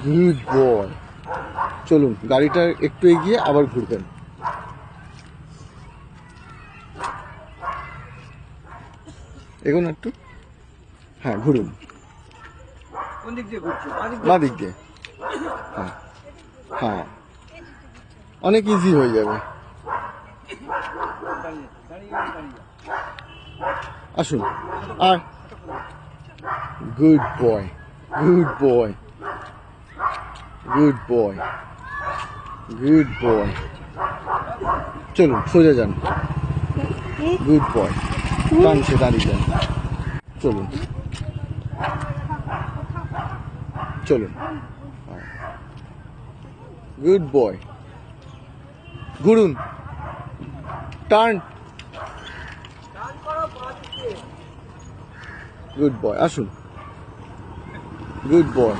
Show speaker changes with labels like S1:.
S1: Good boy. চলুন গাড়িটা একটু এগিয়ে আবার ঘুরবেন। এগোন একটু, হ্যাঁ ঘুরুন,
S2: কোন দিক দিয়ে ঘুরছো?
S1: বাঁ দিক দিয়ে। হ্যাঁ হ্যাঁ, অনেক ইজি হয়ে যাবে।
S2: দাঁড়িয়ে দাঁড়িয়ে দাঁড়িয়ে
S1: আসুন আর good boy, good boy, good boy, good boy. চলুন সোজা যান। গুড বয়, টানছে দাঁড়িয়ে যান। চলুন চলুন, গুড বয়, ঘুরুন, টার্ন, গুড বয়। আসুন, গুড বয়।